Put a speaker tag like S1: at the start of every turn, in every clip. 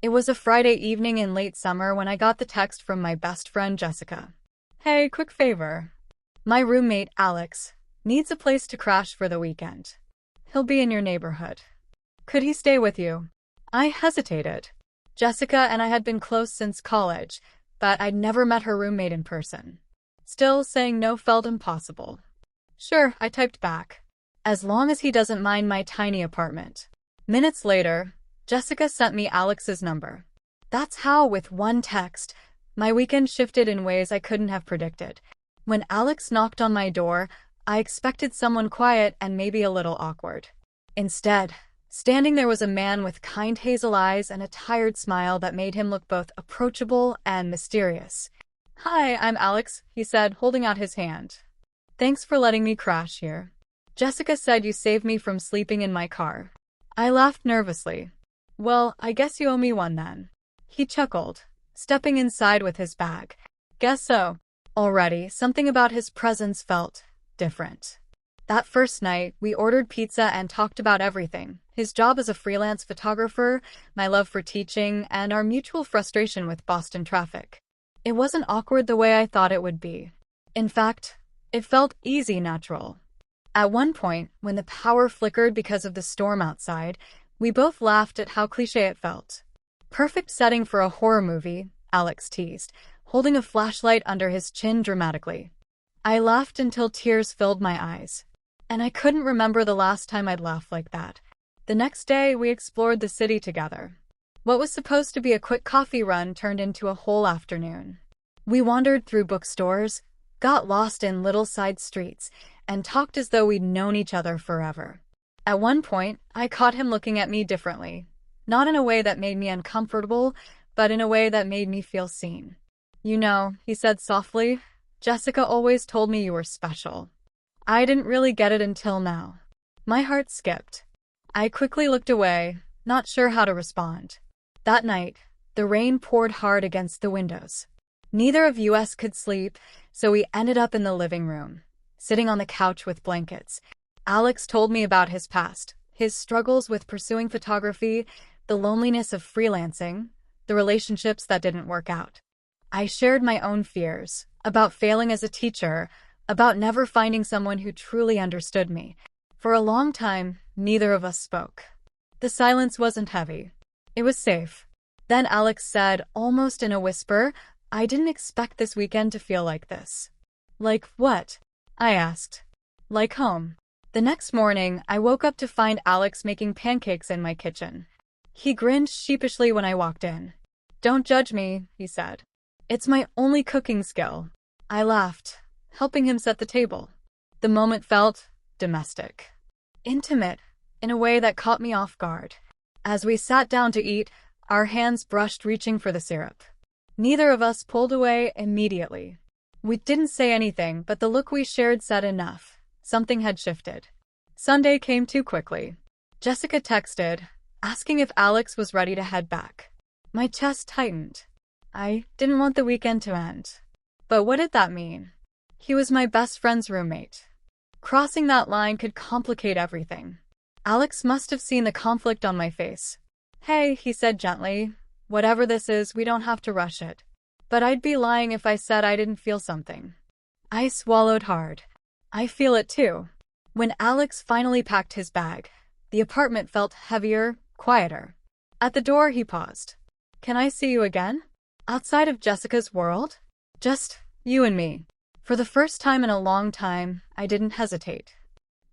S1: It was a Friday evening in late summer when I got the text from my best friend Jessica. Hey, quick favor. My roommate, Alex, needs a place to crash for the weekend. He'll be in your neighborhood. Could he stay with you? I hesitated. Jessica and I had been close since college, but I'd never met her roommate in person. Still, saying no felt impossible. Sure, I typed back. As long as he doesn't mind my tiny apartment. Minutes later, Jessica sent me Alex's number. That's how, with one text, my weekend shifted in ways I couldn't have predicted. When Alex knocked on my door, I expected someone quiet and maybe a little awkward. Instead, standing there was a man with kind hazel eyes and a tired smile that made him look both approachable and mysterious. Hi, I'm Alex, he said, holding out his hand. Thanks for letting me crash here. Jessica said you saved me from sleeping in my car. I laughed nervously. Well, I guess you owe me one then. He chuckled, stepping inside with his bag. Guess so. Already, something about his presence felt different. That first night, we ordered pizza and talked about everything. His job as a freelance photographer, my love for teaching, and our mutual frustration with Boston traffic. It wasn't awkward the way I thought it would be. In fact, it felt easy, natural. At one point, when the power flickered because of the storm outside, we both laughed at how cliché it felt. Perfect setting for a horror movie, Alex teased, holding a flashlight under his chin dramatically. I laughed until tears filled my eyes. And I couldn't remember the last time I'd laughed like that. The next day, we explored the city together. What was supposed to be a quick coffee run turned into a whole afternoon. We wandered through bookstores, got lost in little side streets, and talked as though we'd known each other forever. At one point, I caught him looking at me differently. Not in a way that made me uncomfortable, but in a way that made me feel seen. You know, he said softly, Jessica always told me you were special. I didn't really get it until now. My heart skipped. I quickly looked away, not sure how to respond. That night, the rain poured hard against the windows. Neither of us could sleep, so we ended up in the living room, sitting on the couch with blankets. Alex told me about his past, his struggles with pursuing photography, the loneliness of freelancing, the relationships that didn't work out. I shared my own fears, about failing as a teacher, about never finding someone who truly understood me. For a long time, neither of us spoke. The silence wasn't heavy. It was safe. Then Alex said, almost in a whisper, I didn't expect this weekend to feel like this. Like what? I asked. Like home. The next morning, I woke up to find Alex making pancakes in my kitchen. He grinned sheepishly when I walked in. Don't judge me, he said. It's my only cooking skill. I laughed, helping him set the table. The moment felt domestic. Intimate, in a way that caught me off guard. As we sat down to eat, our hands brushed reaching for the syrup. Neither of us pulled away immediately. We didn't say anything, but the look we shared said enough. Something had shifted. Sunday came too quickly. Jessica texted, asking if Alex was ready to head back. My chest tightened. I didn't want the weekend to end. But what did that mean? He was my best friend's roommate. Crossing that line could complicate everything. Alex must have seen the conflict on my face. Hey, he said gently, whatever this is, we don't have to rush it. But I'd be lying if I said I didn't feel something. I swallowed hard. I feel it too. When Alex finally packed his bag, the apartment felt heavier, quieter. At the door, he paused. Can I see you again? Outside of Jessica's world? Just you and me. For the first time in a long time, I didn't hesitate.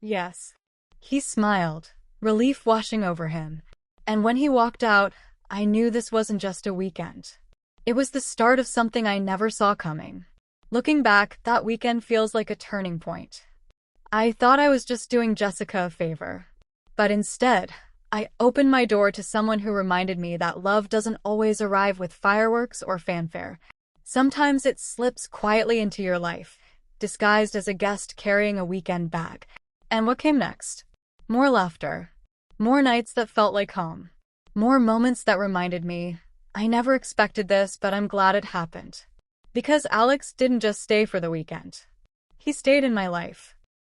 S1: Yes. He smiled, relief washing over him. And when he walked out, I knew this wasn't just a weekend. It was the start of something I never saw coming. Looking back, that weekend feels like a turning point. I thought I was just doing Jessica a favor. But instead, I opened my door to someone who reminded me that love doesn't always arrive with fireworks or fanfare. Sometimes it slips quietly into your life, disguised as a guest carrying a weekend bag. And what came next? More laughter. More nights that felt like home. More moments that reminded me, I never expected this, but I'm glad it happened. Because Alex didn't just stay for the weekend. He stayed in my life.